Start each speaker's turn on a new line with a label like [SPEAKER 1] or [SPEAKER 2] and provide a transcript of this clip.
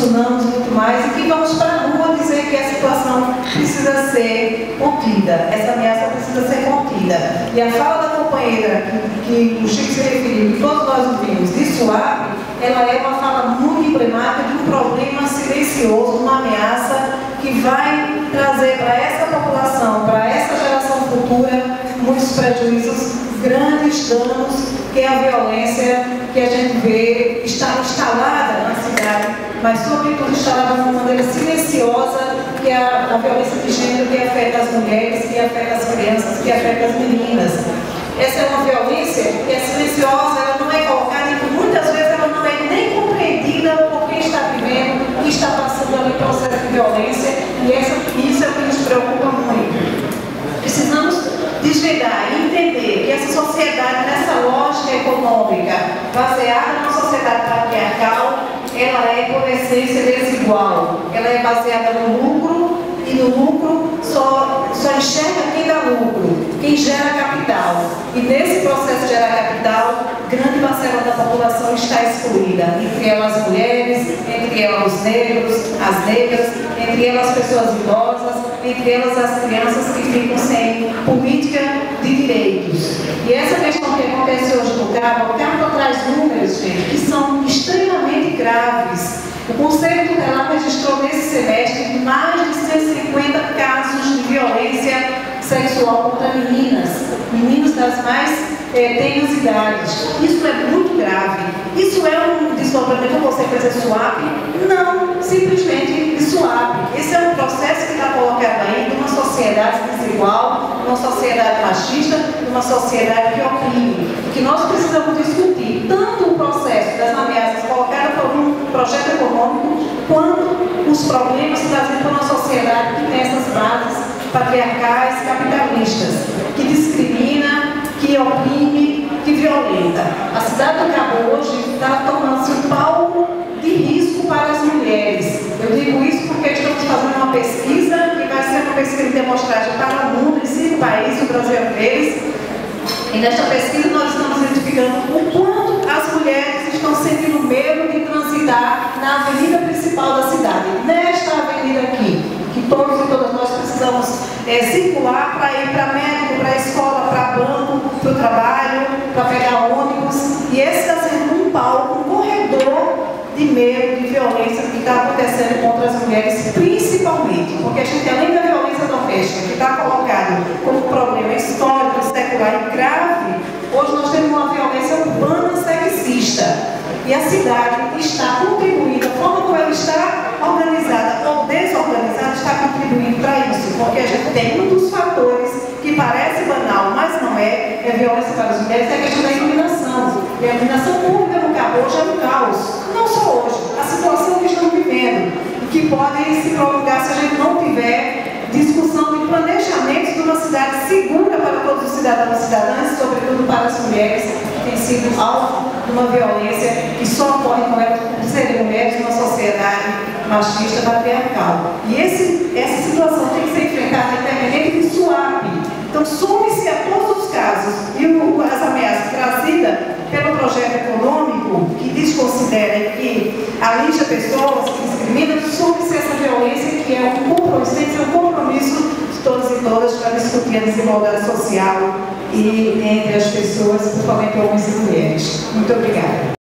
[SPEAKER 1] unamos muito mais e que vamos para a rua dizer que a situação precisa ser contida, essa ameaça precisa ser contida. E a fala da companheira que o Chico se referiu, que todos nós ouvimos, de Suape, ela é uma fala muito emblemática de um problema silencioso, uma ameaça que vai trazer para essa população, para essa geração futura, muitos prejuízos, grandes danos, que é a violência que a gente vê está instalada na cidade, mas sobretudo instalada de uma maneira silenciosa, que é a violência de gênero que afeta as mulheres, que afeta as crianças, que afeta as meninas. Essa é uma violência que é silenciosa, ela não é colocada e muitas vezes ela não é nem compreendida por quem está vivendo, que está passando ali processo de violência, e isso é o que nos preocupa muito. Precisamos desvendar e entender que essa sociedade, nessa lógica econômica, baseada numa sociedade patriarcal, ela é, por essência, desigual. Ela é baseada no lucro, e no lucro só enxerga quem dá lucro, quem gera capital. E nesse processo de gerar capital, grande parcela da população está excluída, entre elas as mulheres, entre elas os negros, as negras, entre elas as pessoas idosas, entre elas as crianças que ficam sem política de direitos. E essa questão que acontece hoje no CAPA, o CAPA traz números, gente, que são extremamente graves. O Conselho Tutelar registrou nesse semestre mais de 150 casos de violência sexual contra meninos das mais tenras idades. Isso é muito grave. Isso é um desdobramento ou consequência de Suape? Não, simplesmente de Suape. Esse é um processo que está colocado aí de uma sociedade desigual, de uma sociedade machista, de uma sociedade que oprime. O que nós precisamos discutir, tanto o processo das ameaças colocadas por um projeto econômico, quanto os problemas trazidos por uma sociedade que tem essas bases patriarcais, capitalistas, que discrimina, que oprime, que violenta. A cidade do Cabo hoje está tornando-se um palco de risco para as mulheres. Eu digo isso porque estamos fazendo uma pesquisa, que vai ser uma pesquisa de demonstragem para o mundo, em 5 países, o Brasil é um deles. E nesta pesquisa nós estamos identificando o quanto as mulheres estão sentindo medo de transitar na avenida principal da cidade, nesta avenida aqui, que todos e todas nós precisamos circular para ir para médico, para a escola, para banco, para o trabalho, para pegar ônibus. E esse está sendo um palco, um corredor de medo, de violência que está acontecendo contra as mulheres, principalmente, porque a gente, além da violência doméstica, que está colocado como problema histórico, secular e grave, hoje nós temos uma violência urbana sexista. E a cidade está contribuindo, a forma como ela está organizada ou desorganizada, está contribuindo para isso, porque a gente tem um dos fatores que parece banal, mas não é violência para as mulheres, é a questão da iluminação. E a iluminação pública no Cabo hoje é um caos, não só hoje, a situação que estamos vivendo, e que pode se prolongar se a gente não tiver discussão de planejamento de uma cidade segura para todos os cidadãos e cidadãs, sobretudo para as mulheres, que têm sido alvo de uma violência que só ocorre com elas por serem mulheres numa sociedade machista patriarcal. E essa situação tem que ser enfrentada independente de Suape. Então, some-se a todos os casos e as ameaças trazidas pelo projeto econômico que desconsidera e que alija pessoas, que discrimina, some-se essa violência que é um compromisso, tem que ser um compromisso de todos e todas para discutir a desigualdade social e entre as pessoas, principalmente homens e mulheres. Muito obrigada.